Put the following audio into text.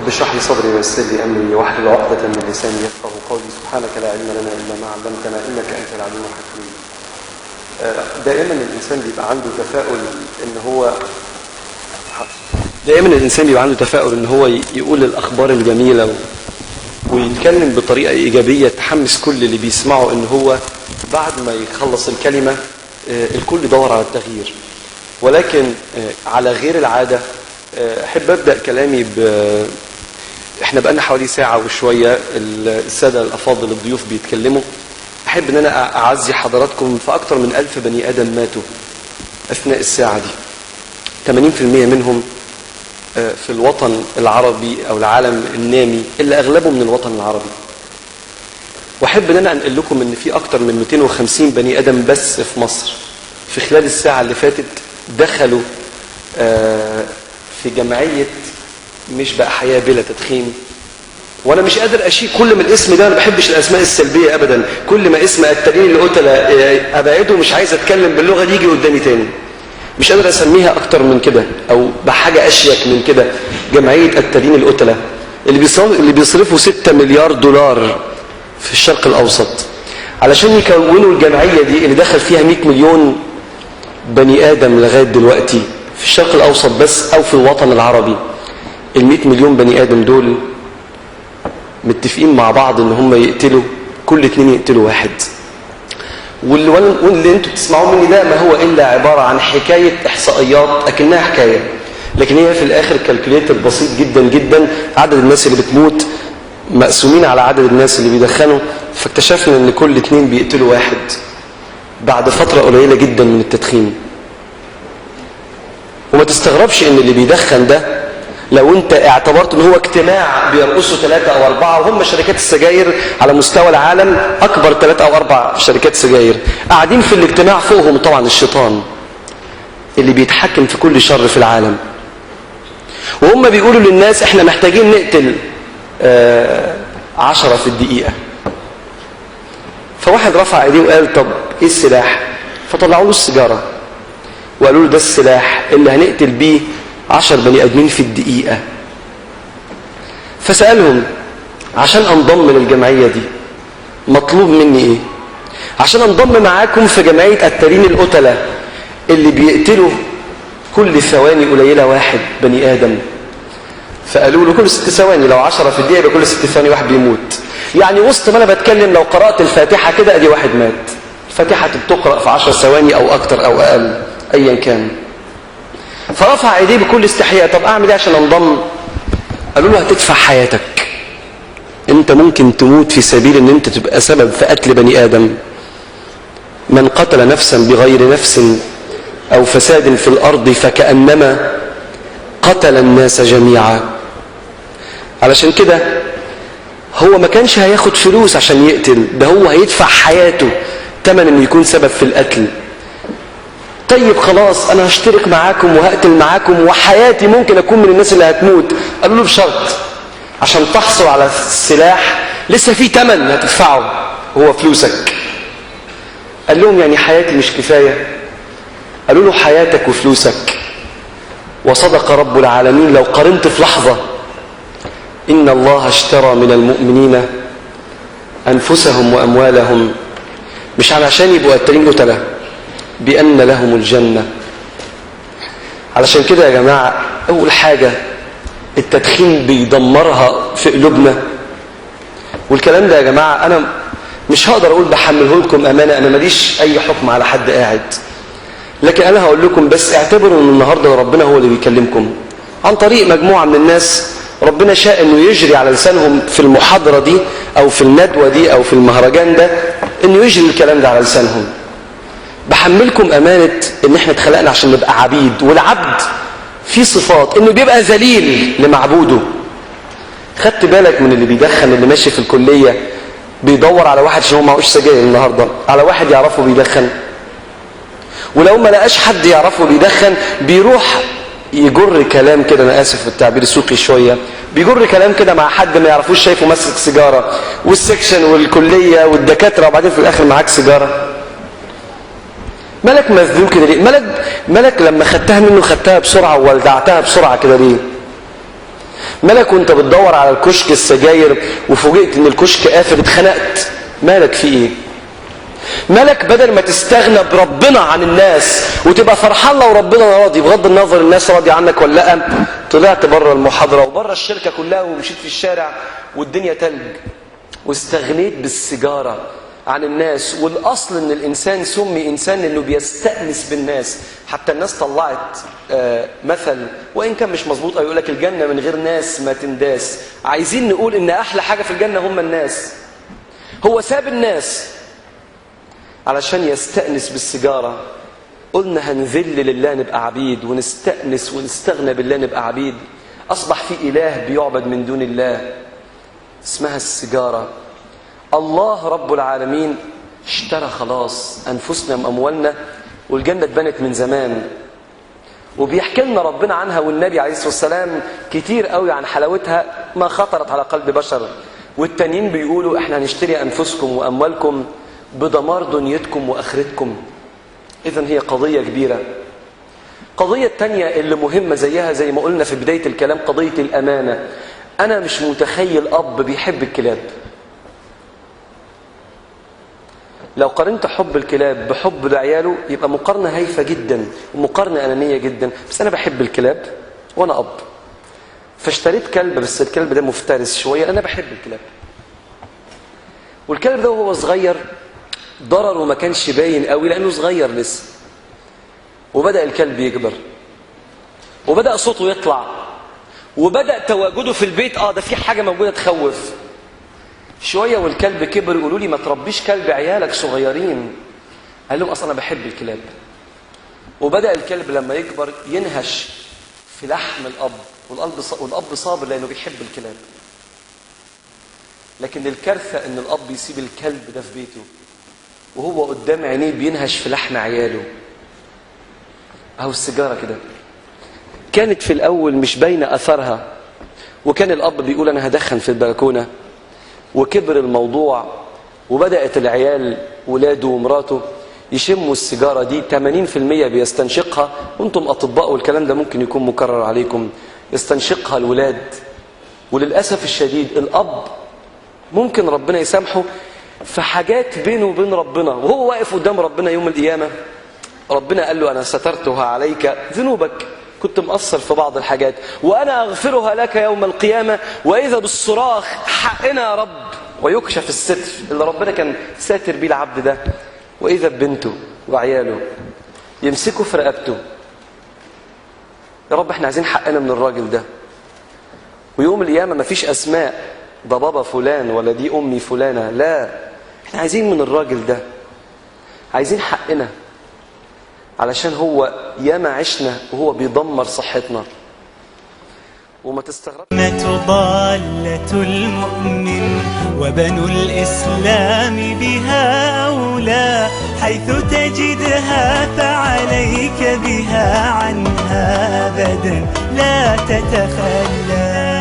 رب اشرح لي صدري ويسر لي امري واحلل عقدة من لساني يفقهوا قولي. سبحانك لا علم لنا الا ما علمتنا انك انت العليم الحكيم. دائما الانسان بيبقى عنده تفاؤل ان هو يقول الاخبار الجميله ويتكلم بطريقه ايجابيه تحمس كل اللي بيسمعه ان هو بعد ما يخلص الكلمه الكل يدور على التغيير. ولكن على غير العاده احب ابدا كلامي احنا بقالنا حوالي ساعه وشويه الساده الافاضل الضيوف بيتكلموا. احب ان انا اعزي حضراتكم في اكتر من 1000 بني ادم ماتوا اثناء الساعه دي، 80% منهم في الوطن العربي او العالم النامي اللي اغلبه من الوطن العربي. واحب ان انا انقل لكم ان في اكتر من 250 بني ادم بس في مصر في خلال الساعه اللي فاتت دخلوا في جمعيه مش بقى حياه بلا تدخين. وانا مش قادر اشيل كل من الاسم ده، انا ما بحبش الاسماء السلبيه ابدا. كل ما اسم التانيين اللي قلت ابعده مش عايز اتكلم باللغه دي يجي قدامي تاني، مش قادر اسميها اكتر من كده او بحاجه اشيك من كده. جمعيه التالين القتله اللي بيصرفوا 6 مليار دولار في الشرق الاوسط علشان يكونوا الجمعيه دي اللي دخل فيها 100 مليون بني ادم لغايه دلوقتي في الشرق الاوسط بس او في الوطن العربي. ال 100 مليون بني ادم دول متفقين مع بعض ان هم يقتلوا كل 2 يقتلوا واحد. واللي انتوا بتسمعوه مني ده ما هو الا عباره عن حكايه احصائيات اكنها حكايه، لكن هي في الاخر كالكوليتر بسيط جدا جدا. عدد الناس اللي بتموت مقسومين على عدد الناس اللي بيدخنوا، فاكتشفنا ان كل 2 بيقتلوا واحد بعد فتره قليله جدا من التدخين. وما تستغربش ان اللي بيدخن ده لو انت اعتبرت ان هو اجتماع بيرقصوا 3 أو 4 وهم شركات السجاير على مستوى العالم اكبر 3 أو 4 شركات سجاير قاعدين في الاجتماع، فوقهم طبعا الشيطان اللي بيتحكم في كل شر في العالم، وهم بيقولوا للناس احنا محتاجين نقتل 10 في الدقيقة. فواحد رفع ايديه وقال طب ايه السلاح؟ فطلعوا له السيجارة وقالوا له ده السلاح اللي هنقتل بيه 10 بني ادمين في الدقيقة. فسألهم عشان انضم للجمعية دي مطلوب مني ايه؟ عشان انضم معاكم في جمعية التالين القتلة اللي بيقتلوا كل ثواني قليلة واحد بني ادم. فقالوا له كل 6 ثواني، لو 10 في الدقيقة يبقى كل 6 ثواني واحد بيموت. يعني وسط ما انا بتكلم لو قرأت الفاتحة كده ادي واحد مات. الفاتحة بتقرأ في 10 ثواني او اكتر او اقل ايا كان. فرفع ايديه بكل استحياء طب اعمل ايه عشان انضم؟ قالوا له هتدفع حياتك، انت ممكن تموت في سبيل ان انت تبقى سبب في قتل بني ادم. من قتل نفسا بغير نفس او فساد في الارض فكأنما قتل الناس جميعا. علشان كده هو ما كانش هياخد فلوس عشان يقتل، ده هو هيدفع حياته ثمن انه يكون سبب في القتل. طيب خلاص انا هشترك معاكم وهقتل معاكم وحياتي ممكن اكون من الناس اللي هتموت. قالوا له بشرط عشان تحصل على السلاح لسه في ثمن هتدفعه هو فلوسك. قال لهم يعني حياتي مش كفاية؟ قالوا له حياتك وفلوسك. وصدق رب العالمين لو قارنت في لحظة إن الله اشترى من المؤمنين أنفسهم وأموالهم مش علشان يبقوا قتالين قتلة، بأن لهم الجنة. علشان كده يا جماعة أول حاجة التدخين بيدمرها في قلوبنا. والكلام ده يا جماعة أنا مش هقدر أقول بحمله لكم أمانة، أنا ماليش أي حكم على حد قاعد، لكن أنا هقول لكم بس اعتبروا أن النهاردة ربنا هو اللي بيكلمكم عن طريق مجموعة من الناس ربنا شاء أنه يجري على لسانهم في المحاضرة دي أو في الندوة دي أو في المهرجان ده، أنه يجري الكلام ده على لسانهم. بحملكم أمانة أن احنا اتخلقنا عشان نبقى عبيد، والعبد في صفات أنه بيبقى ذليل لمعبوده. خدت بالك من اللي بيدخن اللي ماشي في الكلية بيدور على واحد عشان هو معهوش سجاير النهاردة على واحد يعرفه بيدخن، ولو ما لقاش حد يعرفه بيدخن بيروح يجر كلام كده، أنا آسف في التعبير السوقي شوية، بيجر كلام كده مع حد ما يعرفوش شايفه ماسك سيجارة والسكشن والكلية والدكاترة وبعدين في الآخر معاك سيجارة. مالك مذلول كده ليه؟ مالك لما خدتها منه خدتها بسرعة وولدعتها بسرعة كده ليه؟ مالك وانت بتدور على الكشك السجاير وفوجئت ان الكشك قافل اتخنقت؟ مالك في ايه؟ مالك بدل ما تستغنى بربنا عن الناس وتبقى فرحان لو ربنا راضي بغض النظر الناس راضي عنك ولا لا، طلعت بره المحاضرة وبره الشركة كلها ومشيت في الشارع والدنيا تلج واستغنيت بالسيجارة عن الناس. والاصل ان الانسان سمي انسان انه بيستأنس بالناس. حتى الناس طلعت مثل وان كان مش مظبوط، يقول لك الجنة من غير ناس ما تنداس. عايزين نقول ان احلى حاجة في الجنة هم الناس. هو ساب الناس علشان يستأنس بالسيجارة. قلنا هنذل لله نبقى عبيد، ونستأنس ونستغنى بالله نبقى عبيد. أصبح في إله بيعبد من دون الله اسمها السيجارة. الله رب العالمين اشترى خلاص أنفسنا وأموالنا، والجنة اتبنت من زمان وبيحكي لنا ربنا عنها، والنبي عليه الصلاة والسلام كتير قوي عن حلاوتها ما خطرت على قلب بشر. والتانيين بيقولوا احنا هنشتري أنفسكم وأموالكم بدمار دنيتكم وآخرتكم. إذن هي قضية كبيرة. قضية تانية اللي مهمة زيها زي ما قلنا في بداية الكلام، قضية الأمانة. أنا مش متخيل أب بيحب الكلاب. لو قارنت حب الكلاب بحب لعياله يبقى مقارنة هايفة جدا ومقارنة أنانية جدا. بس أنا بحب الكلاب وأنا أب، فاشتريت كلب، بس الكلب ده مفترس شوية. أنا بحب الكلاب، والكلب ده وهو صغير ضرره ما كانش باين قوي لأنه صغير لسه، وبدأ الكلب يكبر وبدأ صوته يطلع وبدأ تواجده في البيت. ده في حاجة موجودة تخوف شوية. والكلب كبر. يقولوا لي ما تربيش كلب عيالك صغيرين. قال لهم أصلا أنا بحب الكلاب. وبدأ الكلب لما يكبر ينهش في لحم الأب، والأب صابر لأنه بيحب الكلاب. لكن الكارثة إن الأب يسيب الكلب ده في بيته وهو قدام عينيه بينهش في لحم عياله. أهو السيجارة كده كانت في الأول مش باينة أثرها، وكان الأب بيقول أنا هدخن في البلكونة، وكبر الموضوع وبدأت العيال ولاده ومراته يشموا السيجارة دي. 80% بيستنشقها، وانتم أطباء والكلام ده ممكن يكون مكرر عليكم. يستنشقها الولاد. وللأسف الشديد الأب ممكن ربنا يسامحه في حاجات بينه وبين ربنا، وهو واقف قدام ربنا يوم القيامة ربنا قال له أنا سترتها عليك ذنوبك، كنت مقصر في بعض الحاجات، وأنا أغفرها لك يوم القيامة. وإذا بالصراخ حقنا يا رب، ويكشف الستر اللي ربنا كان ساتر بيه العبد ده. وإذا ببنته وعياله يمسكوا في رقبته، يا رب احنا عايزين حقنا من الراجل ده. ويوم القيامة مفيش أسماء، ده بابا فلان ولا دي أمي فلانة، لا، احنا عايزين من الراجل ده، عايزين حقنا، علشان هو ياما عشنا وهو بيدمر صحتنا. وما تستغرب ضالة المؤمن وبنو الإسلام بها أولى، حيث تجدها فعليك بها عنها أبدا لا تتخلى.